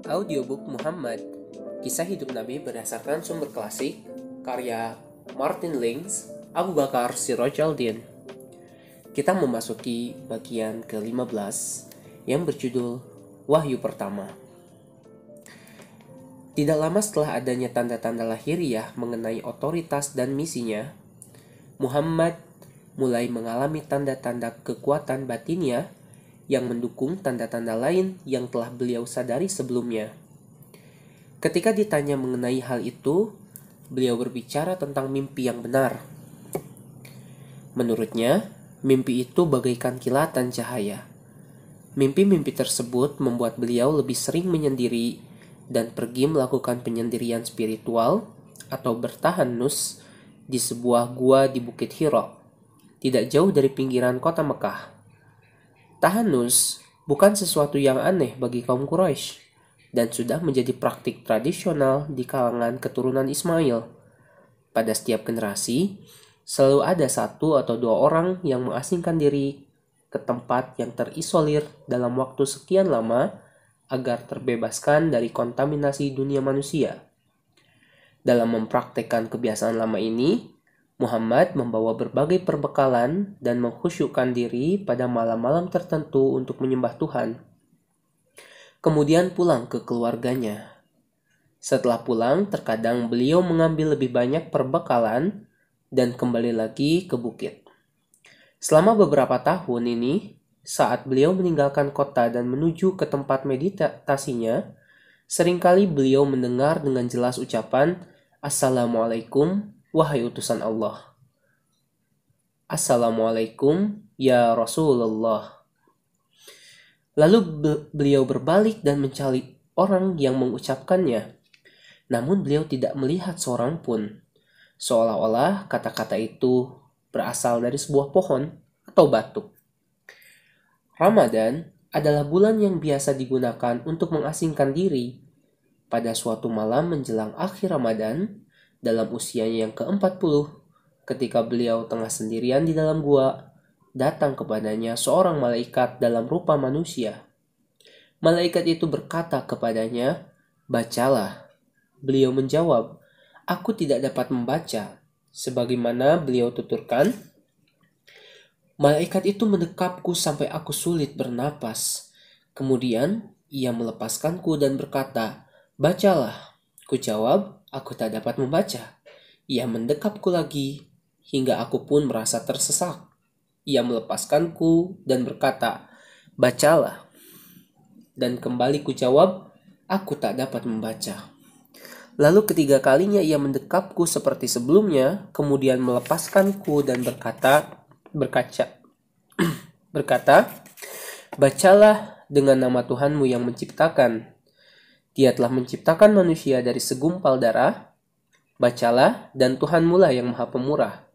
Audiobook Muhammad, kisah hidup Nabi berdasarkan sumber klasik, karya Martin Lings, Abu Bakar Sirojaldin. Kita memasuki bagian ke-15 yang berjudul Wahyu Pertama. Tidak lama setelah adanya tanda-tanda lahiriah mengenai otoritas dan misinya, Muhammad mulai mengalami tanda-tanda kekuatan batinnya yang mendukung tanda-tanda lain yang telah beliau sadari sebelumnya. Ketika ditanya mengenai hal itu, beliau berbicara tentang mimpi yang benar. Menurutnya, mimpi itu bagaikan kilatan cahaya. Mimpi-mimpi tersebut membuat beliau lebih sering menyendiri dan pergi melakukan penyendirian spiritual atau bertahanus di sebuah gua di Bukit Hira, tidak jauh dari pinggiran kota Mekah. Tahanus bukan sesuatu yang aneh bagi kaum Quraisy dan sudah menjadi praktik tradisional di kalangan keturunan Ismail. Pada setiap generasi, selalu ada satu atau dua orang yang mengasingkan diri ke tempat yang terisolir dalam waktu sekian lama agar terbebaskan dari kontaminasi dunia manusia. Dalam mempraktekkan kebiasaan lama ini, Muhammad membawa berbagai perbekalan dan mengkhusyukkan diri pada malam-malam tertentu untuk menyembah Tuhan. Kemudian pulang ke keluarganya. Setelah pulang, terkadang beliau mengambil lebih banyak perbekalan dan kembali lagi ke bukit. Selama beberapa tahun ini, saat beliau meninggalkan kota dan menuju ke tempat meditasinya, seringkali beliau mendengar dengan jelas ucapan, "Assalamualaikum, wahai utusan Allah. Assalamualaikum, ya Rasulullah." Lalu beliau berbalik dan mencari orang yang mengucapkannya. Namun beliau tidak melihat seorang pun. Seolah-olah kata-kata itu berasal dari sebuah pohon atau batu. Ramadan adalah bulan yang biasa digunakan untuk mengasingkan diri. Pada suatu malam menjelang akhir Ramadan, dalam usianya yang ke-40, ketika beliau tengah sendirian di dalam gua, datang kepadanya seorang malaikat dalam rupa manusia. Malaikat itu berkata kepadanya, "Bacalah." Beliau menjawab, "Aku tidak dapat membaca." Sebagaimana beliau tuturkan, malaikat itu mendekapku sampai aku sulit bernapas. Kemudian ia melepaskanku dan berkata, "Bacalah." Kujawab, "Aku tak dapat membaca." Ia mendekapku lagi, hingga aku pun merasa tersesak. Ia melepaskanku dan berkata, "Bacalah." Dan kembali kujawab, "Aku tak dapat membaca." Lalu ketiga kalinya ia mendekapku seperti sebelumnya, kemudian melepaskanku dan berkata, "Bacalah dengan nama Tuhanmu yang menciptakan. Dia telah menciptakan manusia dari segumpal darah. Bacalah, dan Tuhanmu lah yang maha pemurah,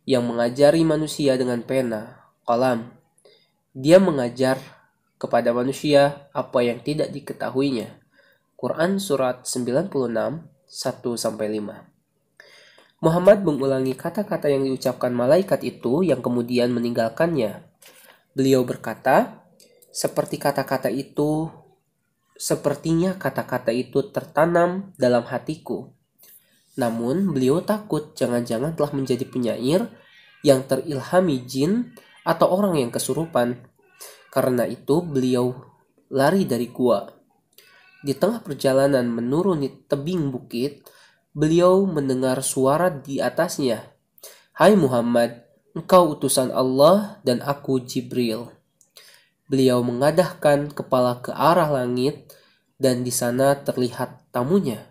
yang mengajari manusia dengan pena, qalam. Dia mengajar kepada manusia apa yang tidak diketahuinya." Quran Surat 96, 1-5. Muhammad mengulangi kata-kata yang diucapkan malaikat itu yang kemudian meninggalkannya. Beliau berkata, Sepertinya kata-kata itu tertanam dalam hatiku. Namun beliau takut jangan-jangan telah menjadi penyair yang terilhami jin atau orang yang kesurupan. Karena itu beliau lari dari gua. Di tengah perjalanan menuruni tebing bukit, beliau mendengar suara di atasnya, "Hai Muhammad, engkau utusan Allah dan aku Jibril." Beliau mengadahkan kepala ke arah langit dan di sana terlihat tamunya.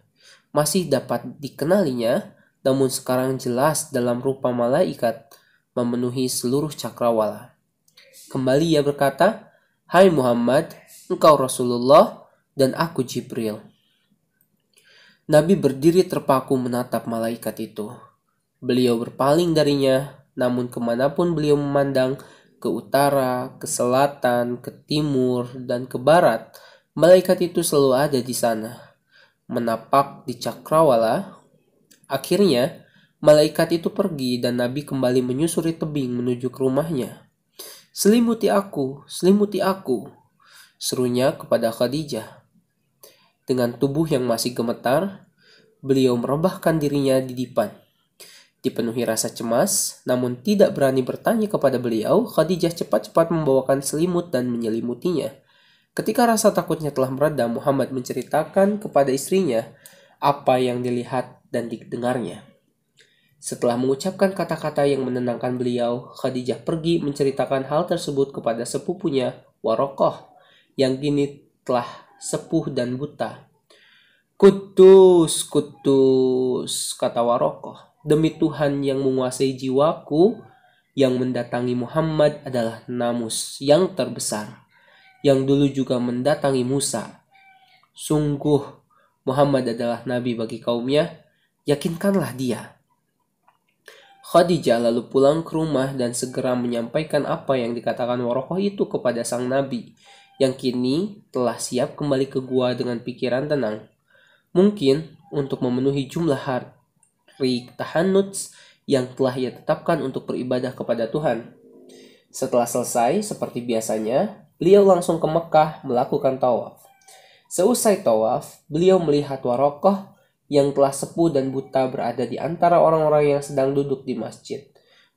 Masih dapat dikenalinya, namun sekarang jelas dalam rupa malaikat memenuhi seluruh cakrawala. Kembali ia berkata, "Hai Muhammad, engkau Rasulullah dan aku Jibril." Nabi berdiri terpaku menatap malaikat itu. Beliau berpaling darinya, namun kemanapun beliau memandang, ke utara, ke selatan, ke timur, dan ke barat, malaikat itu selalu ada di sana, menapak di cakrawala. Akhirnya, malaikat itu pergi dan Nabi kembali menyusuri tebing menuju ke rumahnya. Selimuti aku, serunya kepada Khadijah. Dengan tubuh yang masih gemetar, beliau merebahkan dirinya di dipan. Dipenuhi rasa cemas, namun tidak berani bertanya kepada beliau, Khadijah cepat-cepat membawakan selimut dan menyelimutinya. Ketika rasa takutnya telah mereda, Muhammad menceritakan kepada istrinya apa yang dilihat dan didengarnya. Setelah mengucapkan kata-kata yang menenangkan beliau, Khadijah pergi menceritakan hal tersebut kepada sepupunya, Warokoh, yang kini telah sepuh dan buta. Kudus, kudus, kata Warokoh. Demi Tuhan yang menguasai jiwaku, yang mendatangi Muhammad adalah namus yang terbesar, yang dulu juga mendatangi Musa. Sungguh, Muhammad adalah nabi bagi kaumnya, yakinkanlah dia. Khadijah lalu pulang ke rumah dan segera menyampaikan apa yang dikatakan Warokoh itu kepada sang nabi, yang kini telah siap kembali ke gua dengan pikiran tenang. Mungkin untuk memenuhi jumlah hari tahannuts yang telah ia tetapkan untuk beribadah kepada Tuhan. Setelah selesai, seperti biasanya, beliau langsung ke Mekah melakukan tawaf. Seusai tawaf, beliau melihat Warokoh yang telah sepuh dan buta berada di antara orang-orang yang sedang duduk di masjid.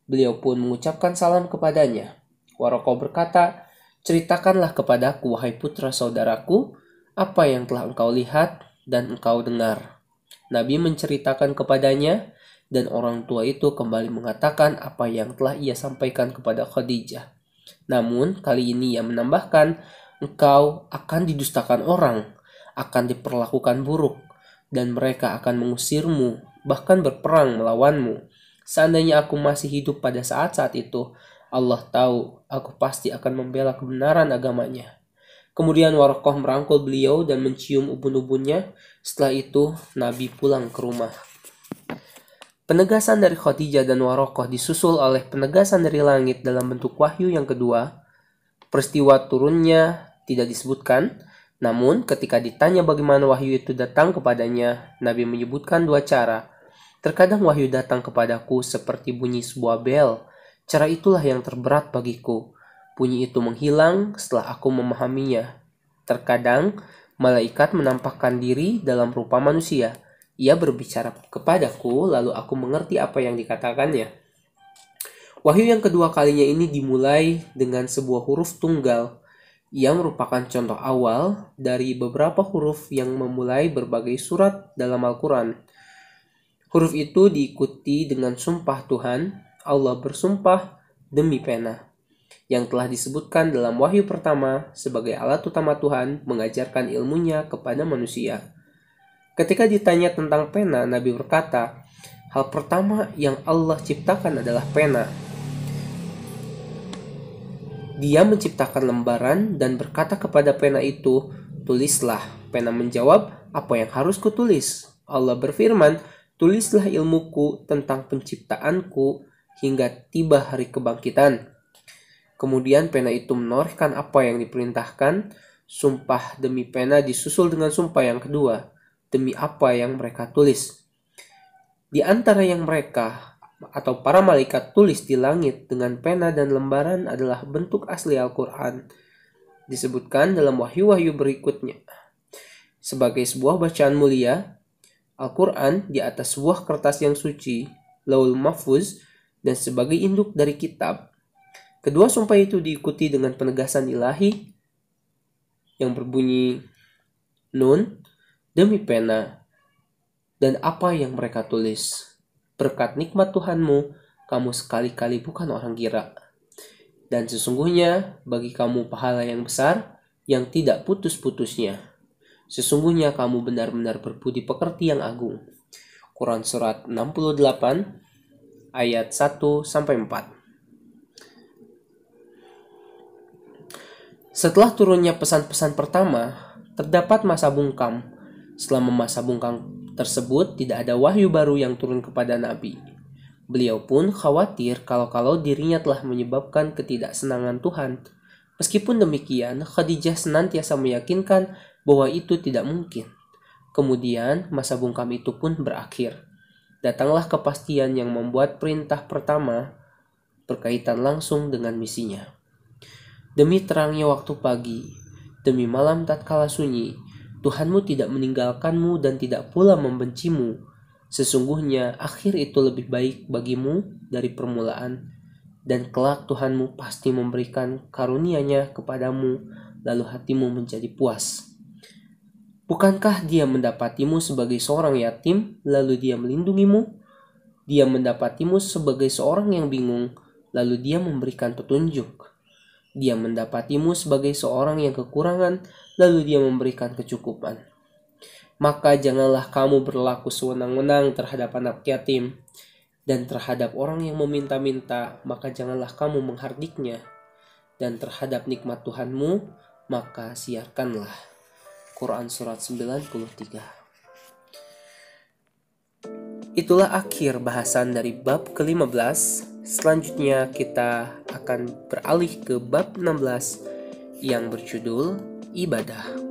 Beliau pun mengucapkan salam kepadanya. Warokoh berkata, "Ceritakanlah kepadaku, wahai putra saudaraku, apa yang telah engkau lihat dan engkau dengar." Nabi menceritakan kepadanya, dan orang tua itu kembali mengatakan apa yang telah ia sampaikan kepada Khadijah. Namun, kali ini ia menambahkan, "Engkau akan didustakan orang, akan diperlakukan buruk, dan mereka akan mengusirmu, bahkan berperang melawanmu. Seandainya aku masih hidup pada saat-saat itu, Allah tahu aku pasti akan membela kebenaran agamanya." Kemudian Warokoh merangkul beliau dan mencium ubun-ubunnya. Setelah itu, Nabi pulang ke rumah. Penegasan dari Khadijah dan Warokoh disusul oleh penegasan dari langit dalam bentuk wahyu yang kedua. Peristiwa turunnya tidak disebutkan, namun ketika ditanya bagaimana wahyu itu datang kepadanya, Nabi menyebutkan dua cara. Terkadang wahyu datang kepadaku seperti bunyi sebuah bel. Cara itulah yang terberat bagiku. Bunyi itu menghilang setelah aku memahaminya. Terkadang malaikat menampakkan diri dalam rupa manusia. Ia berbicara kepadaku, lalu aku mengerti apa yang dikatakannya. Wahyu yang kedua kalinya ini dimulai dengan sebuah huruf tunggal. Ia merupakan contoh awal dari beberapa huruf yang memulai berbagai surat dalam Al-Quran. Huruf itu diikuti dengan sumpah Tuhan. Allah bersumpah demi pena, yang telah disebutkan dalam wahyu pertama sebagai alat utama Tuhan mengajarkan ilmunya kepada manusia. Ketika ditanya tentang pena, Nabi berkata, hal pertama yang Allah ciptakan adalah pena. Dia menciptakan lembaran dan berkata kepada pena itu, tulislah. Pena menjawab, apa yang harus kutulis? Allah berfirman, tulislah ilmuku tentang penciptaanku hingga tiba hari kebangkitan. Kemudian pena itu menorehkan apa yang diperintahkan. Sumpah demi pena disusul dengan sumpah yang kedua, demi apa yang mereka tulis. Di antara yang mereka atau para malaikat tulis di langit dengan pena dan lembaran adalah bentuk asli Al-Quran. Disebutkan dalam wahyu-wahyu berikutnya. Sebagai sebuah bacaan mulia, Al-Quran di atas sebuah kertas yang suci, Laul Mahfuz, dan sebagai induk dari kitab. Kedua sumpah itu diikuti dengan penegasan ilahi yang berbunyi Nun, demi pena, dan apa yang mereka tulis. Berkat nikmat Tuhanmu, kamu sekali-kali bukan orang gila. Dan sesungguhnya bagi kamu pahala yang besar yang tidak putus-putusnya. Sesungguhnya kamu benar-benar berbudi pekerti yang agung. Quran Surat 68 ayat 1-4. Setelah turunnya pesan-pesan pertama, terdapat masa bungkam. Selama masa bungkam tersebut, tidak ada wahyu baru yang turun kepada Nabi. Beliau pun khawatir kalau dirinya telah menyebabkan ketidaksenangan Tuhan. Meskipun demikian, Khadijah senantiasa meyakinkan bahwa itu tidak mungkin. Kemudian, masa bungkam itu pun berakhir. Datanglah kepastian yang membuat perintah pertama berkaitan langsung dengan misinya. Demi terangnya waktu pagi, demi malam tatkala sunyi, Tuhanmu tidak meninggalkanmu dan tidak pula membencimu. Sesungguhnya akhir itu lebih baik bagimu dari permulaan, dan kelak Tuhanmu pasti memberikan karunia-Nya kepadamu, lalu hatimu menjadi puas. Bukankah Dia mendapatimu sebagai seorang yatim, lalu Dia melindungimu? Dia mendapatimu sebagai seorang yang bingung, lalu Dia memberikan petunjuk. Dia mendapatimu sebagai seorang yang kekurangan, lalu Dia memberikan kecukupan. Maka janganlah kamu berlaku sewenang-wenang terhadap anak yatim, dan terhadap orang yang meminta-minta, maka janganlah kamu menghardiknya. Dan terhadap nikmat Tuhanmu, maka siarkanlah. Quran Surat 93. Itulah akhir bahasan dari bab ke-15. Selanjutnya kita akan beralih ke bab 16 yang berjudul ibadah.